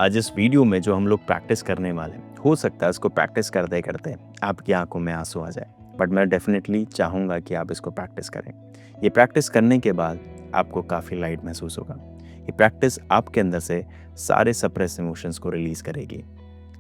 आज इस वीडियो में जो हम लोग प्रैक्टिस करने वाले हैं, हो सकता है इसको प्रैक्टिस करते करते आपकी आंखों में आंसू आ जाए, बट मैं डेफिनेटली चाहूँगा कि आप इसको प्रैक्टिस करें। ये प्रैक्टिस करने के बाद आपको काफ़ी लाइट महसूस होगा। ये प्रैक्टिस आपके अंदर से सारे सप्रेस इमोशंस को रिलीज़ करेगी।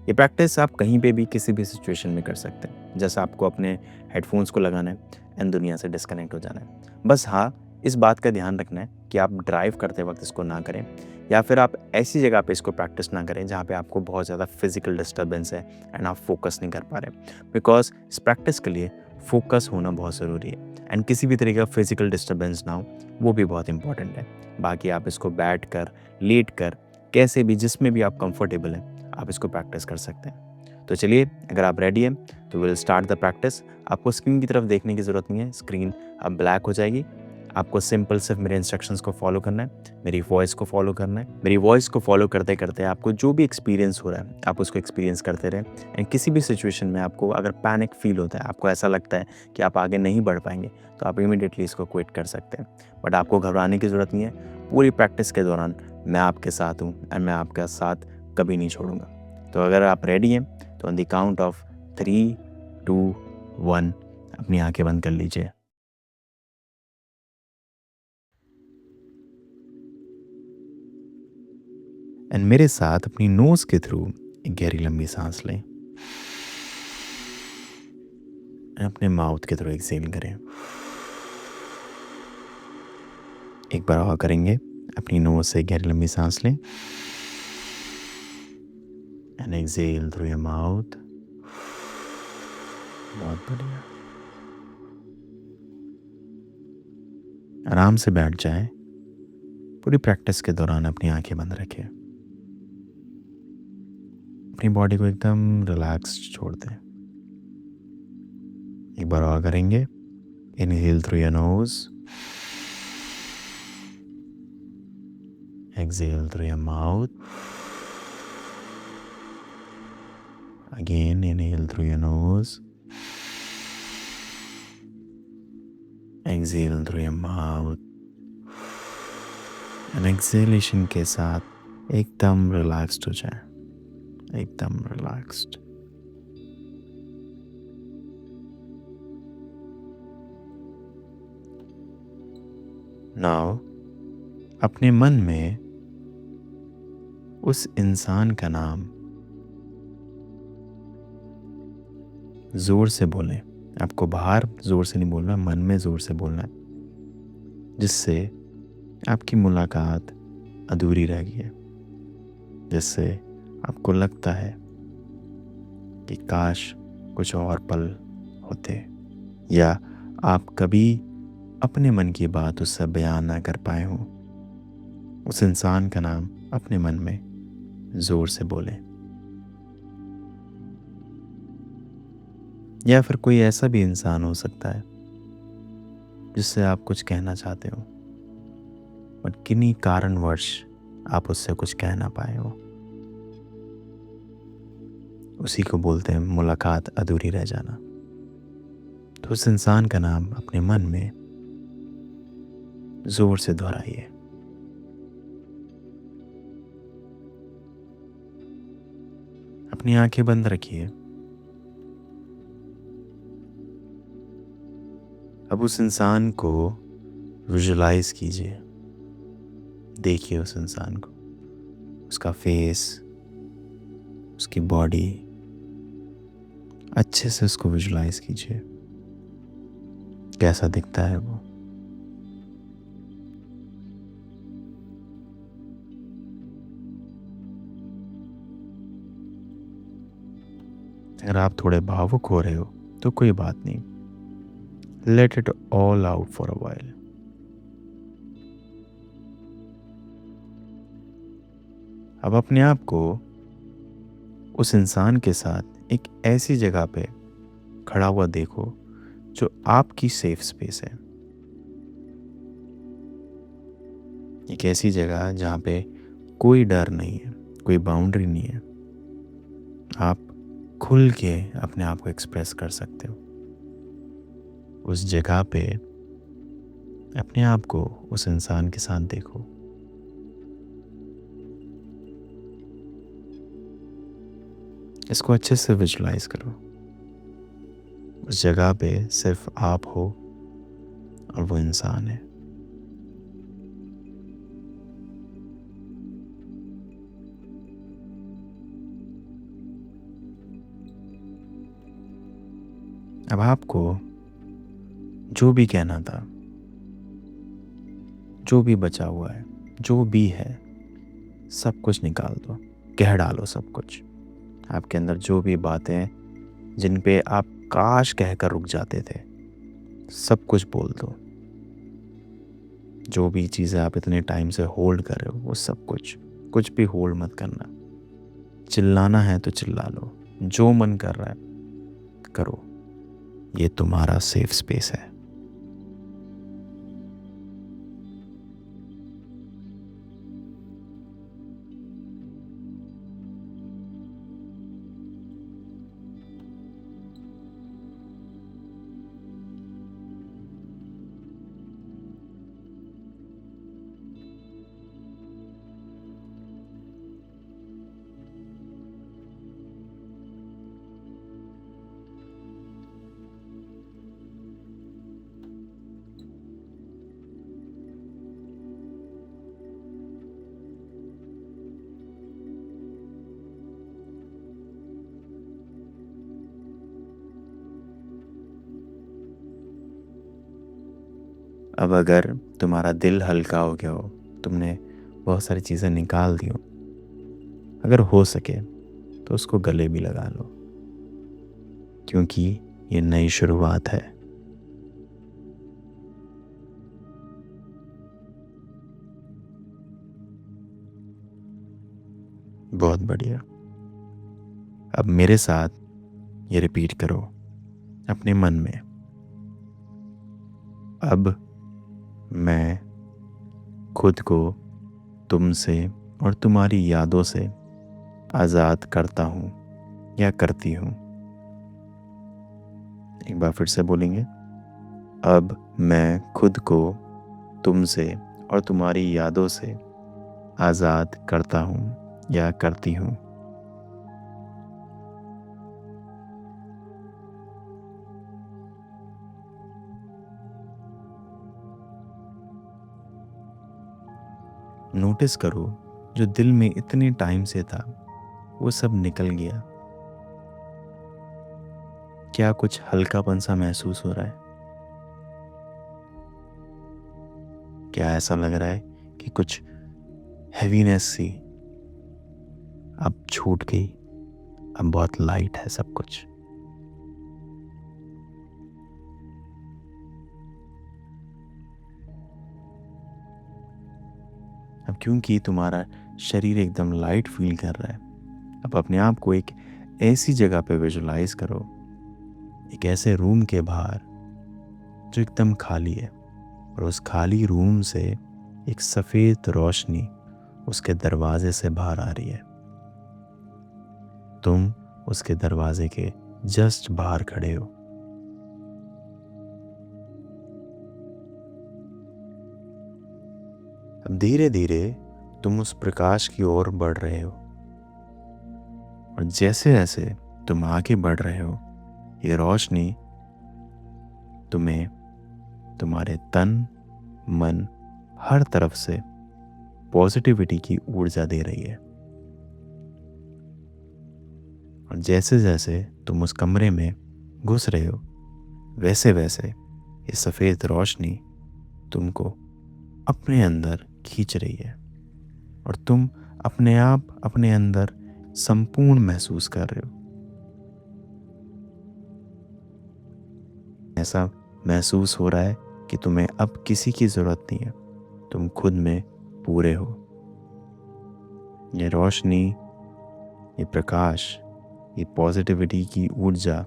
ये प्रैक्टिस आप कहीं पे भी किसी भी सिचुएशन में कर सकते हैं। जैसे आपको अपने हेडफोन्स को लगाना है एंड दुनिया से डिस्कनेक्ट हो जाना है। बस हाँ, इस बात का ध्यान रखना है कि आप ड्राइव करते वक्त इसको ना करें, या फिर आप ऐसी जगह पे इसको प्रैक्टिस ना करें जहाँ पे आपको बहुत ज़्यादा फिजिकल डिस्टर्बेंस है एंड आप फोकस नहीं कर पा रहे, बिकॉज इस प्रैक्टिस के लिए फोकस होना बहुत ज़रूरी है एंड किसी भी तरीके का फिजिकल डिस्टर्बेंस ना हो, वो भी बहुत इंपॉर्टेंट है। बाकी आप इसको बैठ कर, लेट कर, कैसे भी, जिसमें भी आप कंफर्टेबल हैं, आप इसको प्रैक्टिस कर सकते हैं। तो चलिए, अगर आप रेडी हैं तो विल स्टार्ट द प्रैक्टिस। आपको स्क्रीन की तरफ देखने की ज़रूरत नहीं है, स्क्रीन अब ब्लैक हो जाएगी। आपको सिंपल सिर्फ मेरे इंस्ट्रक्शंस को फॉलो करना है, मेरी वॉइस को फॉलो करना है। मेरी वॉइस को फॉलो करते करते आपको जो भी एक्सपीरियंस हो रहा है, आप उसको एक्सपीरियंस करते रहें। एंड किसी भी सिचुएशन में आपको अगर पैनिक फील होता है, आपको ऐसा लगता है कि आप आगे नहीं बढ़ पाएंगे, तो आप इमीडिएटली इसको क्विट कर सकते हैं। बट आपको घबराने की ज़रूरत नहीं है। पूरी प्रैक्टिस के दौरान मैं आपके साथ हूँ एंड मैं आपका साथ कभी नहीं छोड़ूंगा। तो अगर आप रेडी हैं तो ऑन द काउंट ऑफ 3, 2, 1 अपनी आंखें बंद कर लीजिए। एंड मेरे साथ अपनी नोज के थ्रू एक गहरी लंबी सांस लें, अपने माउथ के थ्रू एक्सेल करें। एक बार और करेंगे। अपनी नोज से गहरी लंबी सांस लें and exhale through your mouth. बहुत बढ़िया। आराम से बैठ जाएं। पूरी प्रैक्टिस के दौरान अपनी आंखें बंद रखें। अपनी बॉडी को एकदम रिलैक्स छोड़ दें। एक बार और करेंगे। Inhale through your nose, exhale through your mouth. Again, inhale through your nose, exhale through your mouth. And exhalation के साथ एकदम रिलैक्स्ड हो जाए, एकदम रिलैक्स्ड। नाउ अपने मन में उस इंसान का नाम जोर से बोलें। आपको बाहर जोर से नहीं बोलना, मन में जोर से बोलना है, जिससे आपकी मुलाकात अधूरी रह गई है, जिससे आपको लगता है कि काश कुछ और पल होते, या आप कभी अपने मन की बात उससे बयान ना कर पाए हों। उस इंसान का नाम अपने मन में जोर से बोलें। या फिर कोई ऐसा भी इंसान हो सकता है जिससे आप कुछ कहना चाहते हो, बट किन्हीं कारणवश आप उससे कुछ कह ना पाए हो। उसी को बोलते हैं मुलाकात अधूरी रह जाना। तो उस इंसान का नाम अपने मन में जोर से दोहराइए। अपनी आंखें बंद रखिए। अब उस इंसान को विजुलाइज कीजिए। देखिए उस इंसान को, उसका फेस, उसकी बॉडी, अच्छे से उसको विजुलाइज कीजिए। कैसा दिखता है वो। अगर आप थोड़े भावुक हो रहे हो तो कोई बात नहीं, let it all out for a while. अब अपने आप को उस इंसान के साथ एक ऐसी जगह पे खड़ा हुआ देखो जो आपकी सेफ स्पेस है। एक ऐसी जगह जहाँ पे कोई डर नहीं है, कोई बाउंड्री नहीं है। आप खुल के अपने आप को एक्सप्रेस कर सकते हो। उस जगह पे अपने आप को उस इंसान के साथ देखो। इसको अच्छे से विजुलाइज करो। उस जगह पे सिर्फ आप हो और वो इंसान है। अब आपको जो भी कहना था, जो भी बचा हुआ है, जो भी है, सब कुछ निकाल दो, कह डालो सब कुछ। आपके अंदर जो भी बातें जिन पे आप काश कहकर रुक जाते थे, सब कुछ बोल दो। जो भी चीज़ें आप इतने टाइम से होल्ड कर रहे हो, वो सब कुछ भी होल्ड मत करना। चिल्लाना है तो चिल्ला लो, जो मन कर रहा है करो। ये तुम्हारा सेफ स्पेस है। अब अगर तुम्हारा दिल हल्का हो गया हो, तुमने बहुत सारी चीज़ें निकाल दी हो, अगर हो सके तो उसको गले भी लगा लो, क्योंकि ये नई शुरुआत है। बहुत बढ़िया। अब मेरे साथ ये रिपीट करो अपने मन में। अब मैं खुद को तुमसे और तुम्हारी यादों से आज़ाद करता हूँ या करती हूँ। एक बार फिर से बोलेंगे। अब मैं खुद को तुमसे और तुम्हारी यादों से आज़ाद करता हूँ या करती हूँ। नोटिस करो जो दिल में इतने टाइम से था वो सब निकल गया। क्या कुछ हल्कापन सा महसूस हो रहा है? क्या ऐसा लग रहा है कि कुछ हैवीनेस सी अब छूट गई, अब बहुत लाइट है सब कुछ? अब क्योंकि तुम्हारा शरीर एकदम लाइट फील कर रहा है, अब अपने आप को एक ऐसी जगह पे विजुलाइज करो, एक ऐसे रूम के बाहर जो एकदम खाली है, और उस खाली रूम से एक सफ़ेद रोशनी उसके दरवाजे से बाहर आ रही है। तुम उसके दरवाजे के जस्ट बाहर खड़े हो। अब धीरे धीरे तुम उस प्रकाश की ओर बढ़ रहे हो, और जैसे जैसे तुम आगे बढ़ रहे हो, ये रोशनी तुम्हें तुम्हारे तन मन हर तरफ से पॉजिटिविटी की ऊर्जा दे रही है। और जैसे जैसे तुम उस कमरे में घुस रहे हो, वैसे वैसे ये सफ़ेद रोशनी तुमको अपने अंदर खींच रही है, और तुम अपने आप अपने अंदर संपूर्ण महसूस कर रहे हो। ऐसा महसूस हो रहा है कि तुम्हें अब किसी की ज़रूरत नहीं है, तुम खुद में पूरे हो। ये रोशनी, ये प्रकाश, ये पॉजिटिविटी की ऊर्जा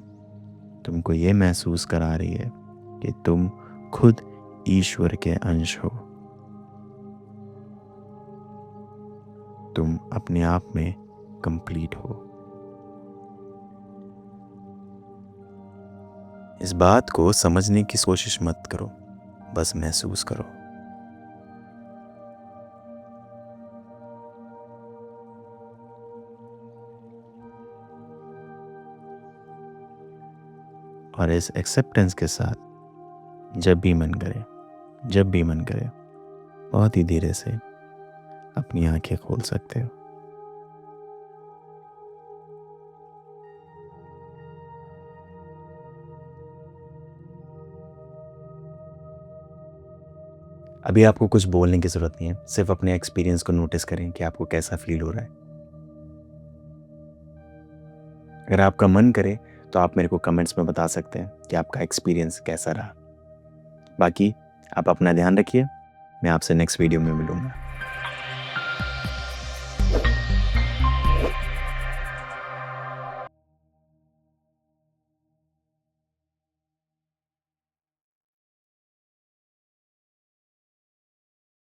तुमको ये महसूस करा रही है कि तुम खुद ईश्वर के अंश हो। तुम अपने आप में कंप्लीट हो। इस बात को समझने की कोशिश मत करो, बस महसूस करो। और इस एक्सेप्टेंस के साथ जब भी मन करे बहुत ही धीरे से अपनी आंखें खोल सकते हो। अभी आपको कुछ बोलने की ज़रूरत नहीं है, सिर्फ अपने एक्सपीरियंस को नोटिस करें कि आपको कैसा फील हो रहा है। अगर आपका मन करे तो आप मेरे को कमेंट्स में बता सकते हैं कि आपका एक्सपीरियंस कैसा रहा। बाकी आप अपना ध्यान रखिए, मैं आपसे नेक्स्ट वीडियो में मिलूँगा।